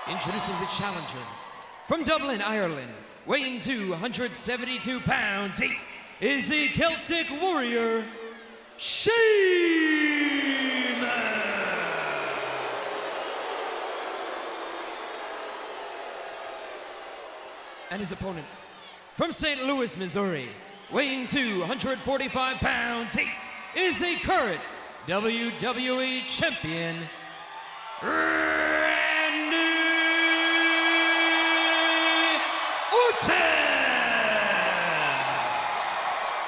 introduces the challenger. From Dublin, Ireland, weighing 272 pounds, he is the Celtic Warrior, Sheamus! And his opponent, from St. Louis, Missouri, weighing 245 pounds, he is the current WWE Champion, Randy Orton!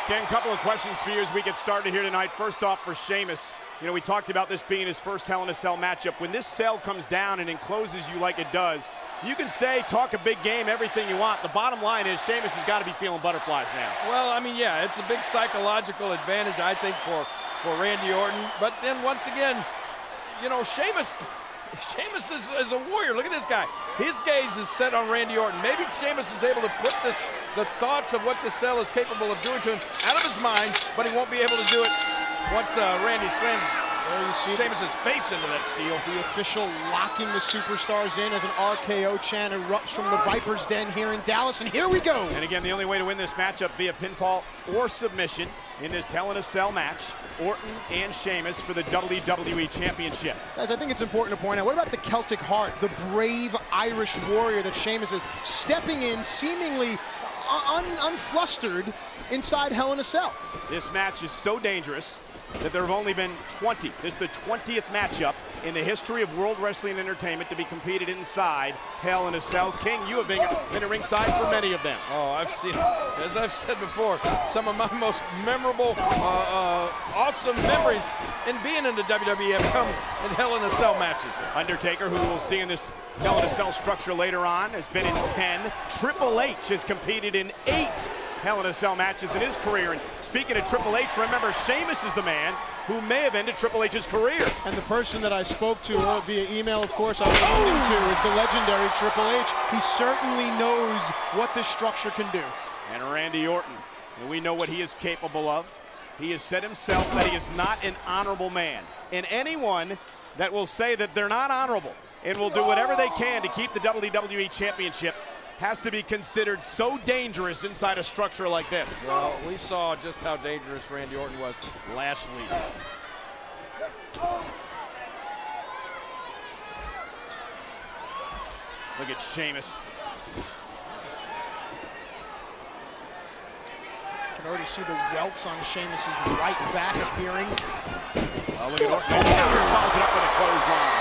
Ken, a couple of questions for you as we get started here tonight. First off, for Sheamus, you know, we talked about this being his first Hell in a Cell matchup. When this cell comes down and encloses you like it does, you can say, talk a big game, everything you want. The bottom line is Sheamus has got to be feeling butterflies now. Well, I mean, yeah, it's a big psychological advantage, I think, for Randy Orton. But then once again, you know, Sheamus is a warrior. Look at this guy. His gaze is set on Randy Orton. Maybe Sheamus is able to put the thoughts of what the cell is capable of doing to him out of his mind, but he won't be able to do it once Randy slams Sheamus's face into that steel. The official locking the superstars in as an RKO chant erupts from the Viper's Den here in Dallas, and here we go. And again, the only way to win this matchup via pinfall or submission in this Hell in a Cell match, Orton and Sheamus for the WWE Championship. Guys, I think it's important to point out, what about the Celtic heart, the brave Irish warrior that Sheamus is, stepping in seemingly unflustered inside Hell in a Cell? This match is so dangerous that there have only been 20. This is the 20th matchup in the history of World Wrestling Entertainment to be competed inside Hell in a Cell. King, you have been at ringside for many of them. Oh, I've seen, as I've said before, some of my most memorable, awesome memories in being in the WWE have come in Hell in a Cell matches. Undertaker, who we'll see in this Hell in a Cell structure later on, has been in 10. Triple H has competed in 8 Hell in a Cell matches in his career. And speaking of Triple H, remember, Sheamus is the man who may have ended Triple H's career. And the person that I spoke to via email, of course, I was alluding to is the legendary Triple H. He certainly knows what this structure can do. And Randy Orton, and we know what he is capable of. He has said himself that he is not an honorable man. And anyone that will say that they're not honorable and will do whatever they can to keep the WWE Championship has to be considered so dangerous inside a structure like this. Well, we saw just how dangerous Randy Orton was last week. Look at Sheamus. You can already see the welts on Sheamus's right back appearing. Oh, look at Orton. Follows it up with a clothesline.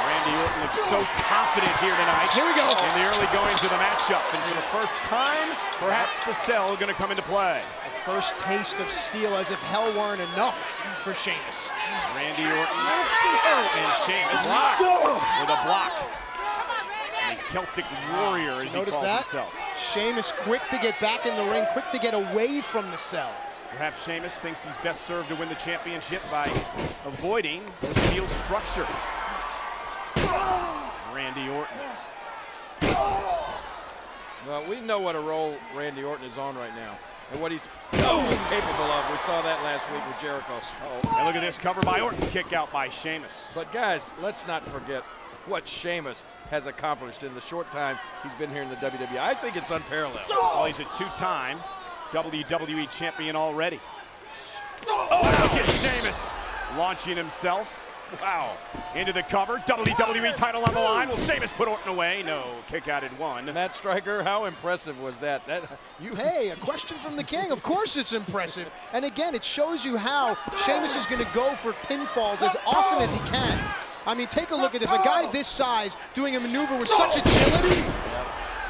Randy Orton looks so confident here tonight. Here we go. In the early goings of the matchup. And for the first time, perhaps the cell going to come into play. The first taste of steel, as if hell weren't enough for Sheamus. Randy Orton and Sheamus with a block. The Celtic Warrior, as he calls himself. Sheamus quick to get back in the ring, quick to get away from the cell. Perhaps Sheamus thinks he's best served to win the championship by avoiding the steel structure. Randy Orton. Well, we know what a role Randy Orton is on right now and what he's capable of. We saw that last week with Jericho. And look at this, cover by Orton, kick out by Sheamus. But guys, let's not forget what Sheamus has accomplished in the short time he's been here in the WWE. I think it's unparalleled. Well, he's a 2-time WWE champion already. Look at Sheamus launching himself. Wow. Into the cover. WWE title on the line. Will Sheamus put Orton away? No. Kick out at 1. Matt Striker, how impressive was that? Hey, a question from the King. Of course it's impressive. And again, it shows you how Sheamus is going to go for pinfalls as often as he can. I mean, take a look at this. A guy this size doing a maneuver with such agility.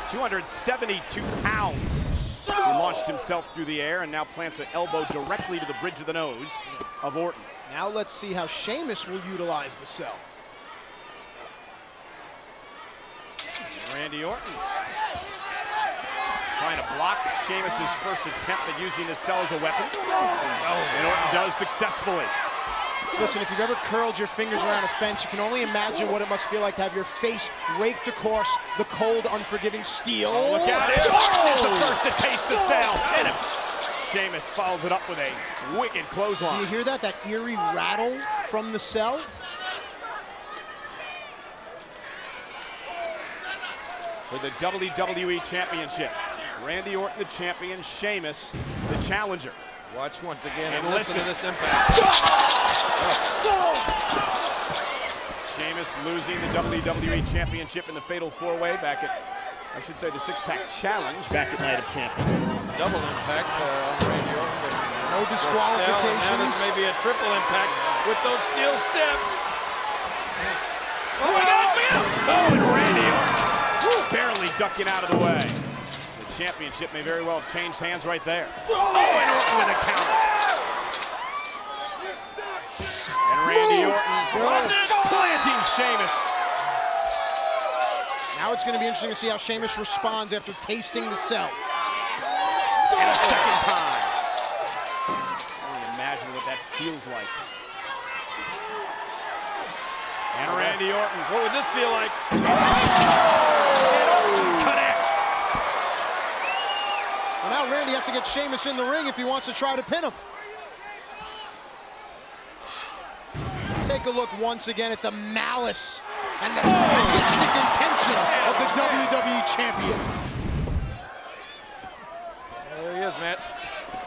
272 pounds. He launched himself through the air and now plants an elbow directly to the bridge of the nose of Orton. Now let's see how Sheamus will utilize the cell. Randy Orton trying to block Sheamus's first attempt at using the cell as a weapon. And Orton does successfully. Listen, if you've ever curled your fingers around a fence, you can only imagine what it must feel like to have your face raked across the cold, unforgiving steel. Oh, look at it. Orton is the first to taste the cell. And Sheamus follows it up with a wicked clothesline. Do you hear that? That eerie rattle from the cell? for the WWE Championship. Randy Orton, the champion. Sheamus, the challenger. Watch once again and And listen to listen. this impact. Sheamus losing the WWE Championship in the Fatal 4-Way back at, I should say, the Six-Pack Challenge back at Night of Champions. Double impact on Randy Orton. But No the cell, and now disqualifications. this may be a triple impact with those steel steps. Oh my gosh, look out! Oh, and Randy Orton barely ducking out of the way. The championship may very well have changed hands right there. Oh, and Orton with a counter. And Randy Orton planting Sheamus. Now it's going to be interesting to see how Sheamus responds after tasting the cell. And a second time. Only imagine what that feels like. And Randy Orton. What would this feel like? Connects. Well, now Randy has to get Sheamus in the ring if he wants to try to pin him. Take a look once again at the malice and the sadistic intention of the WWE Champion. There he is, Matt.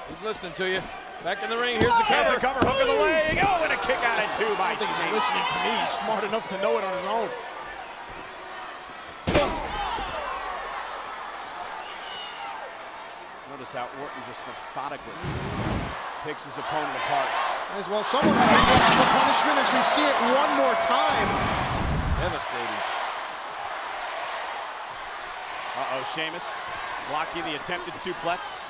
He's listening to you. Back in the ring, here's the Has cover. the cover, hook of the leg. Oh, and a kick out at 2 by I think he's Sheamus. listening to me. He's smart enough to know it on his own. Notice how Orton just methodically picks his opponent apart. As well, someone has a glutton for punishment as we see it one more time. Devastating. Uh-oh, Sheamus blocking the attempted suplex.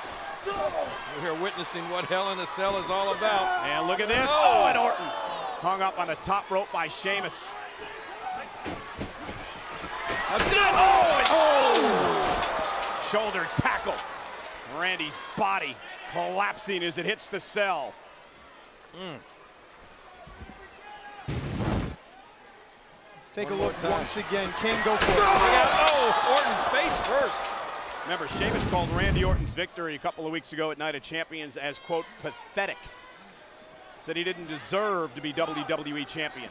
We're witnessing what Hell in a Cell is all about. And look at this. Oh, and Orton hung up on the top rope by Sheamus. Oh, shoulder tackle. Randy's body collapsing as it hits the cell. Take a One more look time. once again. King, go for it. Oh, Orton face first. Remember, Sheamus called Randy Orton's victory a couple of weeks ago at Night of Champions as, quote, pathetic. Said he didn't deserve to be WWE champion.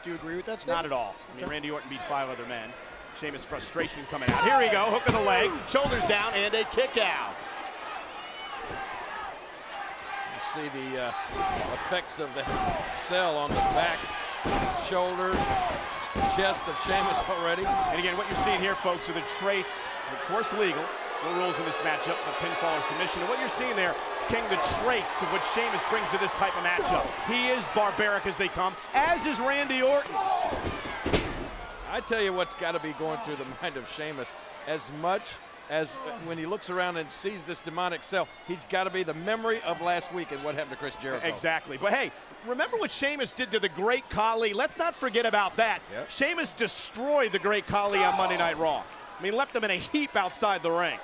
Do you agree with that Not statement? at all. I mean, Randy Orton beat 5 other men. Sheamus' frustration coming out. Here we go, hook of the leg, shoulders down, and a kick out. You see the effects of the cell on the back, shoulder, chest of Sheamus already. And again, what you're seeing here, folks, are the traits, of course legal, no rules in this matchup, but pinfall or submission. And what you're seeing there, King, the traits of what Sheamus brings to this type of matchup. He is barbaric as they come, as is Randy Orton. I tell you what's got to be going through the mind of Sheamus. As much as when he looks around and sees this demonic cell, he's got to be the memory of last week and what happened to Chris Jericho. Exactly. But hey, remember what Sheamus did to the Great Khali? Let's not forget about that. Yep. Sheamus destroyed the Great Khali on Monday Night Raw. I mean, left him in a heap outside the ring.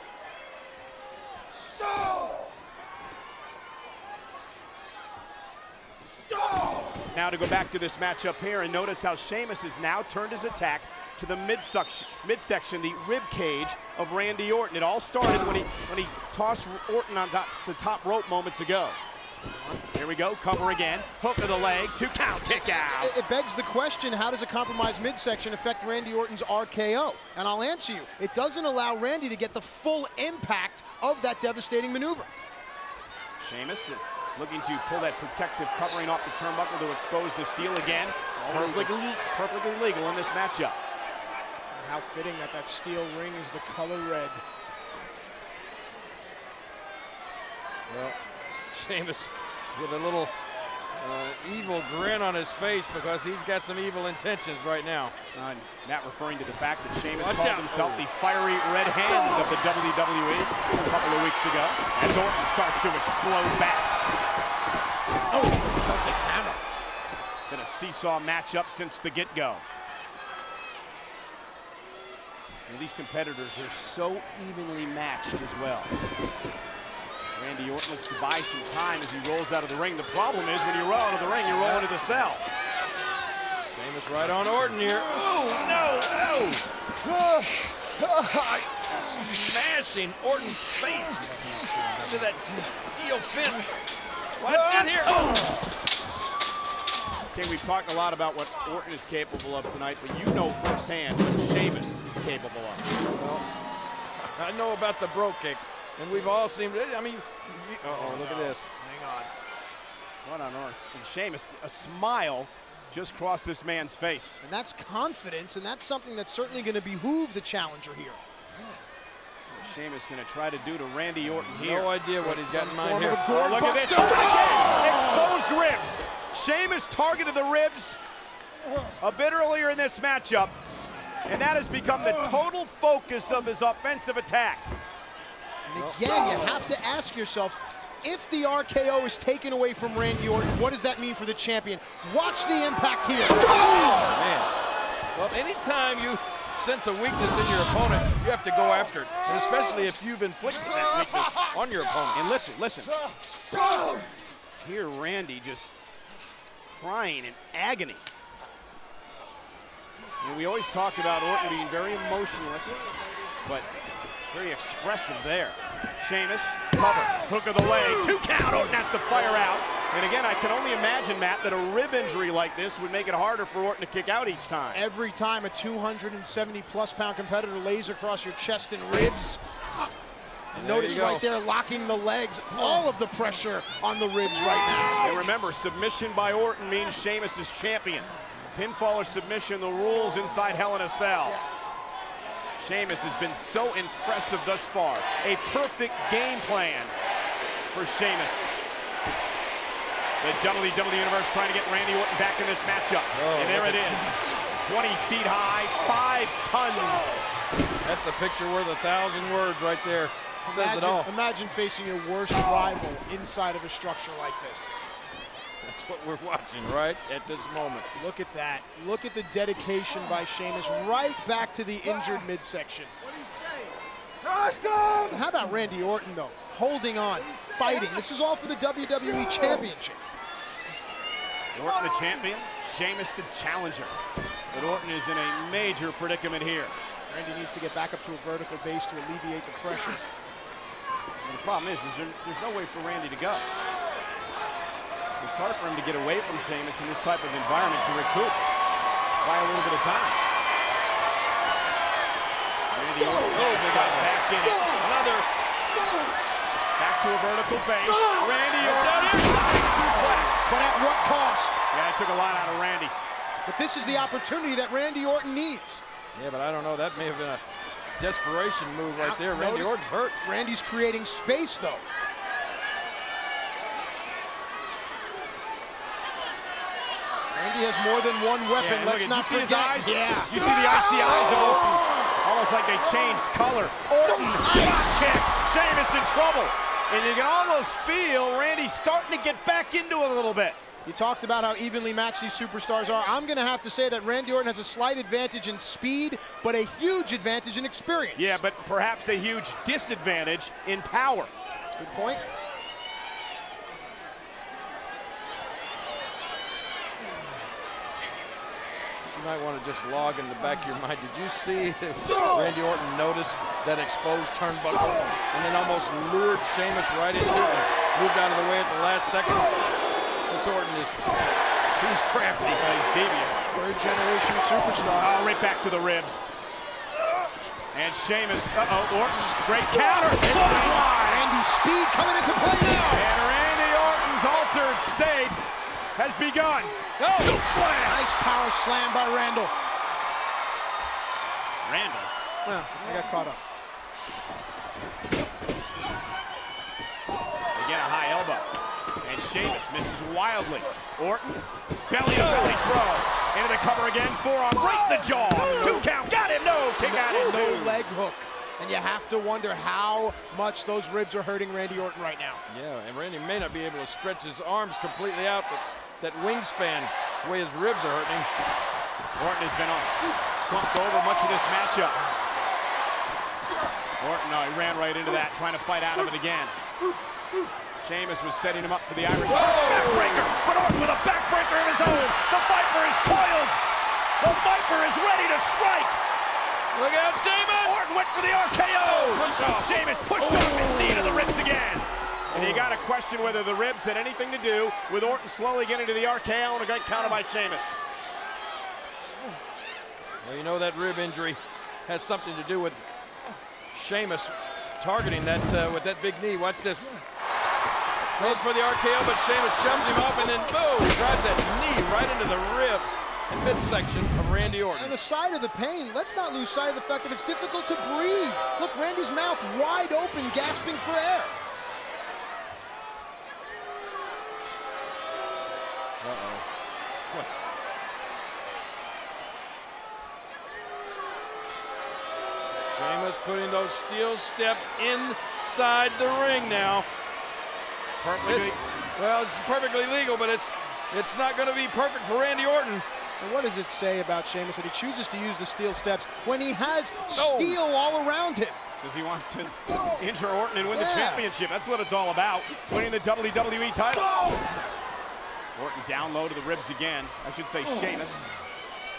Now to go back to this matchup here and notice how Sheamus has now turned his attack to the midsection, the rib cage of Randy Orton. It all started when he tossed Orton on the top rope moments ago. Here we go, cover again, hook of the leg, 2 count, kick out. It begs the question, how does a compromised midsection affect Randy Orton's RKO? And I'll answer you, it doesn't allow Randy to get the full impact of that devastating maneuver. Sheamus looking to pull that protective covering off the turnbuckle to expose the steel again. Perfectly legal in this matchup. How fitting that that steel ring is the color red. Well, Sheamus with a little evil grin on his face because he's got some evil intentions right now. Not referring to the fact that Sheamus Watch called out. himself the fiery red hand of the WWE a couple of weeks ago as Orton starts to explode back. Oh, Celtic hammer. Been a seesaw matchup since the get-go. And these competitors are so evenly matched as well. Randy Orton looks to buy some time as he rolls out of the ring. The problem is when you roll out of the ring, you roll into the cell. Sheamus right on Orton here. Oh, no, Smashing Orton's face into that steel fence. Watch it here. King, we've talked a lot about what Orton is capable of tonight, but you know firsthand what Sheamus is capable of. Well, I know about the bro kick, and we've all seen it. I mean, look at this. Hang on. What on earth? And Sheamus, a smile just crossed this man's face. And that's confidence, and that's something that's certainly going to behoove the challenger here. Sheamus going to try to do to Randy Orton here. No idea what he's got in mind form here. of a gourd Look at this. buster. Again, exposed ribs. Sheamus targeted the ribs a bit earlier in this matchup, and that has become the total focus of his offensive attack. And again, you have to ask yourself, if the RKO is taken away from Randy Orton, what does that mean for the champion? Watch the impact here. Oh, man. Well, anytime you sense a weakness in your opponent, you have to go after it, and especially if you've inflicted that weakness on your opponent. And listen. Here, Randy just crying in agony. And we always talk about Orton being very emotionless, but very expressive there. Sheamus, cover, hook of the leg, 2 count, Orton has to fire out. And again, I can only imagine, Matt, that a rib injury like this would make it harder for Orton to kick out each time. Every time a 270-plus pound competitor lays across your chest and ribs, and notice right there, locking the legs, all of the pressure on the ribs right now. And remember, submission by Orton means Sheamus is champion. Pinfall or submission, the rules inside Hell in a Cell. Sheamus has been so impressive thus far. A perfect game plan for Sheamus. The WWE Universe trying to get Randy Orton back in this matchup. And there it is. 20 feet high, 5 tons. That's a picture worth 1,000 words right there. Says it all. Imagine facing your worst rival inside of a structure like this. That's what we're watching right at this moment. Look at that. Look at the dedication by Sheamus right back to the injured midsection. How about Randy Orton, though? Holding on, fighting. This is all for the WWE Championship. Orton the champion, Sheamus the challenger. But Orton is in a major predicament here. Randy needs to get back up to a vertical base to alleviate the pressure. And the problem is there's no way for Randy to go. It's hard for him to get away from Sheamus in this type of environment to recoup. Buy a little bit of time. Randy Orton got back in it. Another. Back to a vertical base. Randy Orton side suplex. But at what cost? Yeah, it took a lot out of Randy. But this is the opportunity that Randy Orton needs. Yeah, but I don't know. That may have been a desperation move right there. Randy Orton's hurt. Randy's creating space, though. Randy has more than one weapon. Yeah, Let's not forget. His eyes? Yeah. You see the icy eyes of Orton? Almost like they changed color. Orton, kick. Sheamus in trouble. And you can almost feel Randy starting to get back into it a little bit. You talked about how evenly matched these superstars are. I'm going to have to say that Randy Orton has a slight advantage in speed, but a huge advantage in experience. Yeah, but perhaps a huge disadvantage in power. Good point. You might want to just log in the back of your mind. Did you see Randy Orton noticed that exposed turnbuckle and then almost lured Sheamus right into it and moved out of the way at the last second? This Orton he's crafty. He's devious. Third generation superstar. Oh, right back to the ribs. And Sheamus, Orton, great counter. Randy's speed coming into play now. And Randy Orton's altered state has begun. Scoop slam. Nice power slam by Randall. Randall. Well, I got caught up. Again, a high elbow. And Sheamus misses wildly. Orton, belly-to-belly throw. Into the cover again, forearm right in the jaw. 2 count, got him, no, kick out in 2. No leg hook. And you have to wonder how much those ribs are hurting Randy Orton right now. Yeah, and Randy may not be able to stretch his arms completely out, but that wingspan, the way his ribs are hurting. Orton has been slumped over much of this matchup. Orton, no, he ran right into that, trying to fight out of it again. Sheamus was setting him up for the Irish backbreaker, but Orton with a backbreaker of his own. The Viper is coiled. The Viper is ready to strike. Look out, Sheamus! Orton went for the RKO. Sheamus pushed off and knee to the ribs again. And you got to question whether the ribs had anything to do with Orton slowly getting to the RKO and a great counter by Sheamus. Well, you know that rib injury has something to do with Sheamus targeting that with that big knee. Watch this. Goes for the RKO, but Sheamus shoves him off and then boom, drives that knee right into the ribs and midsection of Randy Orton. And aside of the pain, let's not lose sight of the fact that it's difficult to breathe. Look, Randy's mouth wide open, gasping for air. Uh-oh. What's... Sheamus putting those steel steps inside the ring now. Well, it's perfectly legal, but it's not going to be perfect for Randy Orton. And what does it say about Sheamus that he chooses to use the steel steps when he has steel all around him? Because he wants to injure Orton and win the championship. That's what it's all about, winning the WWE title. Orton down low to the ribs again. I should say Sheamus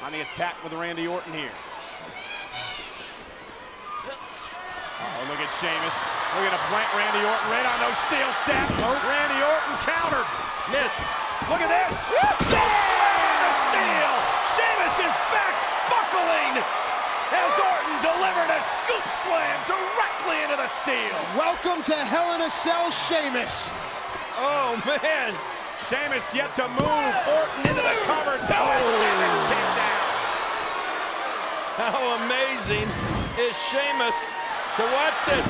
on the attack with Randy Orton here. Oh, look at Sheamus. We're going to plant Randy Orton right on those steel steps. Randy Orton countered. Missed. Look at this. Steel. Sheamus is back buckling as Orton delivered a scoop slam directly into the steel. Welcome to Hell in a Cell, Sheamus. Oh, man. Sheamus yet to move Orton into the cover. Sheamus kicked out. How amazing is Sheamus to watch this.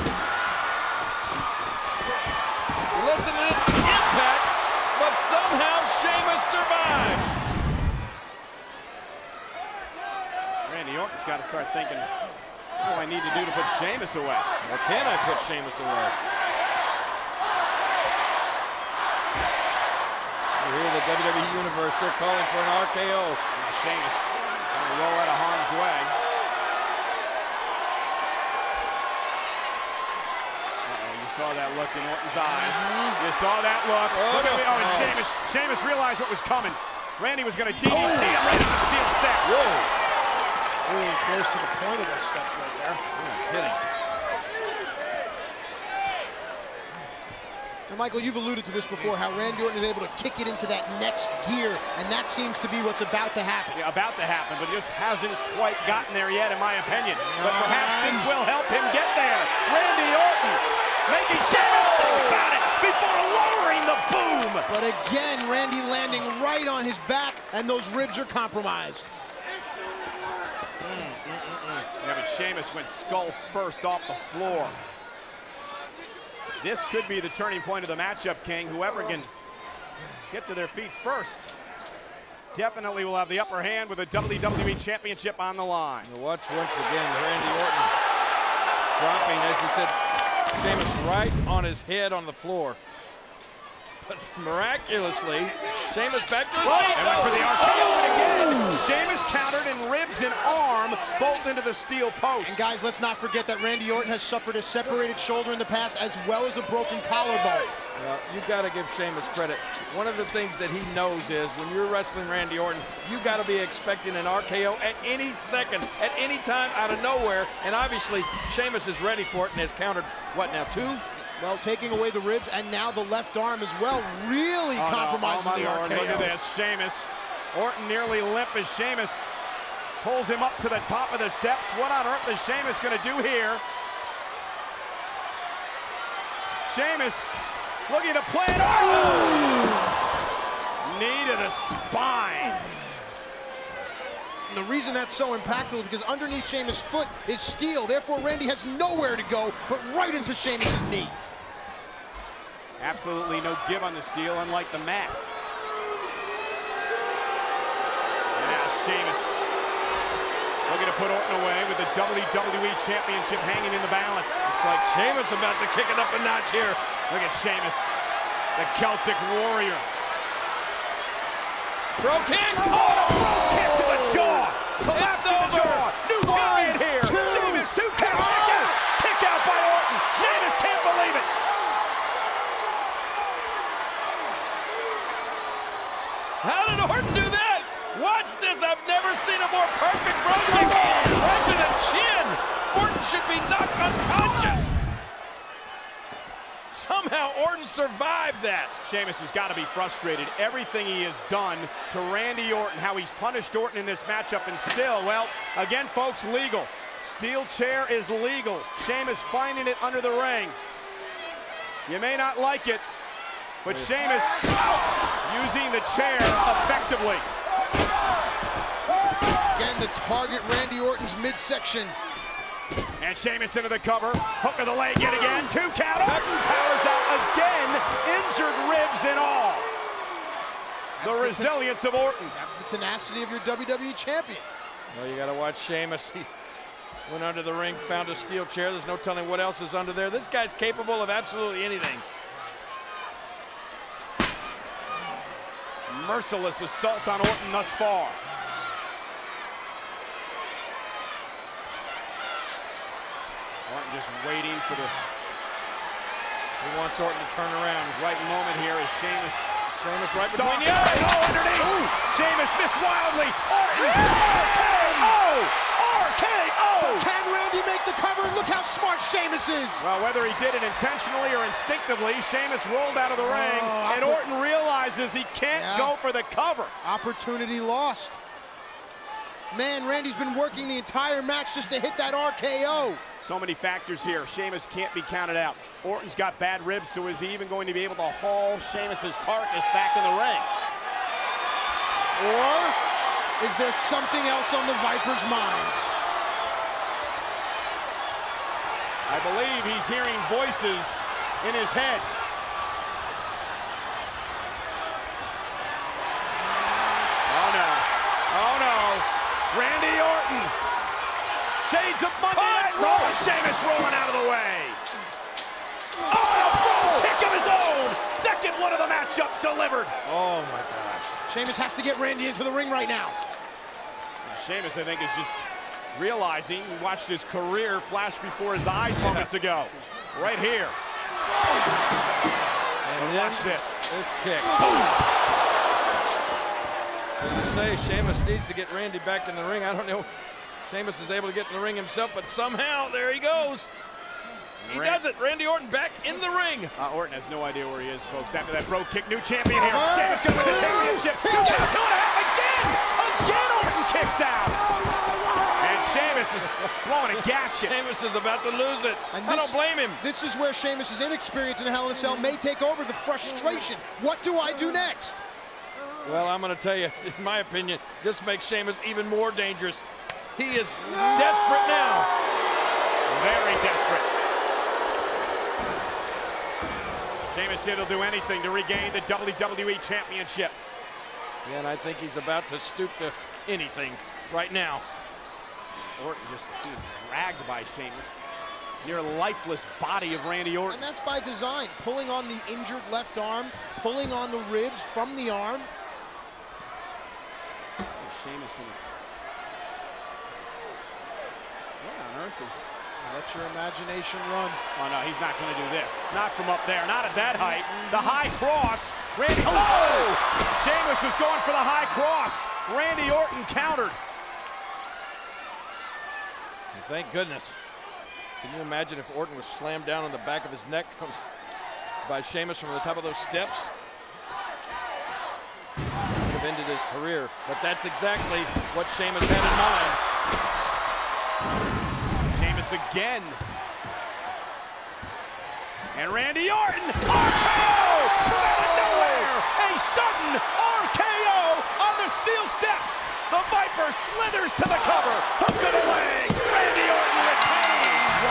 Listen to this impact, but somehow Sheamus survives. Randy Orton's got to start thinking, what do I need to do to put Sheamus away? Or can I put Sheamus away? You hear the WWE Universe, they're calling for an RKO. Sheamus trying to roll out of harm's way. You saw that look in Orton's eyes. You saw that look. Look at me. Oh, and Sheamus realized what was coming. Randy was going to DDT him right on the steel steps. Whoa. Really close to the point of those steps right there. You're kidding. Now, Michael, you've alluded to this before, how Randy Orton is able to kick it into that next gear, and that seems to be what's about to happen. Yeah, about to happen, but just hasn't quite gotten there yet, in my opinion. But perhaps this will help him get there. Randy Orton making Sheamus think about it before lowering the boom. But again, Randy landing right on his back, and those ribs are compromised. Yeah, but Sheamus went skull first off the floor. This could be the turning point of the matchup, King. Whoever can get to their feet first definitely will have the upper hand with the WWE Championship on the line. Now watch once again Randy Orton dropping, as you said, Sheamus right on his head on the floor. But miraculously, Sheamus back to his feet. And went for the RKO again. Sheamus countered in ribs and arm, both into the steel post. And guys, let's not forget that Randy Orton has suffered a separated shoulder in the past, as well as a broken collarbone. Well, you've got to give Sheamus credit. One of the things that he knows is when you're wrestling Randy Orton, you got to be expecting an RKO at any second, at any time, out of nowhere. And obviously, Sheamus is ready for it and has countered, what now, 2? Well, taking away the ribs and now the left arm as well really compromises the RKO. Look at this, Sheamus. Orton nearly limp as Sheamus pulls him up to the top of the steps. What on earth is Sheamus going to do here? Sheamus looking to plant. Oh! Knee to the spine. The reason that's so impactful is because underneath Sheamus' foot is steel. Therefore, Randy has nowhere to go but right into Sheamus' knee. Absolutely no give on the steel, unlike the mat. And now Sheamus looking to put Orton away with the WWE Championship hanging in the balance. It's like Sheamus about to kick it up a notch here. Look at Sheamus, the Celtic Warrior. Bro kick! Oh, kick to the jaw! Collapse to the jaw! New champion here! Sheamus, 2 count, kick out! Kick out by Orton! Sheamus can't believe it! How did Orton do that? Watch this! I've never seen a more perfect bro kick! Right to the chin! Orton should be knocked unconscious! Somehow Orton survived that? Sheamus has got to be frustrated. Everything he has done to Randy Orton, how he's punished Orton in this matchup, and still, well, again, folks, legal. Steel chair is legal. Sheamus finding it under the ring. You may not like it, but Sheamus using the chair effectively. Again, the target, Randy Orton's midsection. And Sheamus into the cover. Hook of the leg yet again. 2 count. Orton powers out again. Injured ribs and all. The resilience of Orton. That's the tenacity of your WWE champion. Well, you got to watch Sheamus. He went under the ring, found a steel chair. There's no telling what else is under there. This guy's capable of absolutely anything. Merciless assault on Orton thus far. Orton just waiting for the... He wants Orton to turn around. right moment here is Sheamus. Sheamus right between Stalks the eyes. oh, underneath. Ooh. Sheamus missed wildly. Orton. RKO! RKO! Can Randy make the cover? Look how smart Sheamus is. Well, whether he did it intentionally or instinctively, Sheamus rolled out of the ring, and Orton realizes he can't go for the cover. Opportunity lost. Man, Randy's been working the entire match just to hit that RKO. So many factors here. Sheamus can't be counted out. Orton's got bad ribs, so is he even going to be able to haul Sheamus's carcass back in the ring? Or is there something else on the Viper's mind? I believe he's hearing voices in his head. Oh no. Oh no. Randy Orton. Shades of Monday Night Raw. Sheamus rolling out of the way. Oh, a full kick of his own. Second one of the matchup delivered. Oh my gosh. Sheamus has to get Randy into the ring right now. Sheamus, I think, is just realizing he watched his career flash before his eyes moments ago. Right here. And watch this. This kick. As you say, Sheamus needs to get Randy back in the ring. I don't know. Sheamus is able to get in the ring himself, but somehow, there he goes. He does it. Randy Orton back in the ring. Orton has no idea where he is, folks. After that bro kick, new champion here. Sheamus going to win the championship. 2 count, 2.5 again. Again, Orton kicks out. And Sheamus is blowing a gasket. Sheamus is about to lose it. And I don't blame him. This is where Sheamus's inexperience in Hell in a Cell may take over, the frustration. What do I do next? Well, I'm going to tell you, in my opinion, this makes Sheamus even more dangerous. He is desperate now. Very desperate. Sheamus said he'll do anything to regain the WWE Championship. Yeah, and I think he's about to stoop to anything right now. Orton just being dragged by Sheamus. Near lifeless body of Randy Orton. And that's by design, pulling on the injured left arm, pulling on the ribs from the arm. Sheamus gonna... What on earth is... Let your imagination run. Oh no, he's not gonna do this. Not from up there, not at that height. The high cross. Randy, oh! Sheamus was going for the high cross. Randy Orton countered. And thank goodness. Can you imagine if Orton was slammed down on the back of his neck by Sheamus from the top of those steps? Could have ended his career, but that's exactly what Sheamus had in mind. Sheamus again. And Randy Orton, RKO from out of nowhere. A sudden RKO on the steel steps. The Viper slithers to the cover. Hook of the leg. Randy Orton retains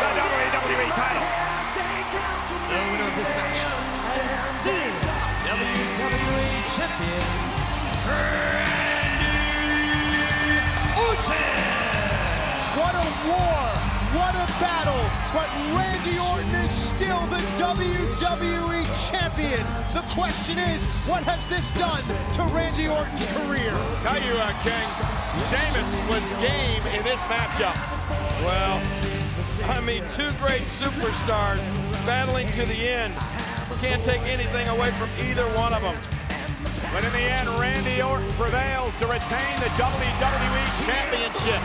the WWE title. The winner of this match and still WWE Champion, Randy Orton. What a war, what a battle, but Randy Orton is still the WWE Champion. The question is, what has this done to Randy Orton's career? Tell you, King, Sheamus was game in this matchup. Well, I mean, two great superstars battling to the end. Can't take anything away from either one of them. But in the end, Randy Orton prevails to retain the WWE Championship.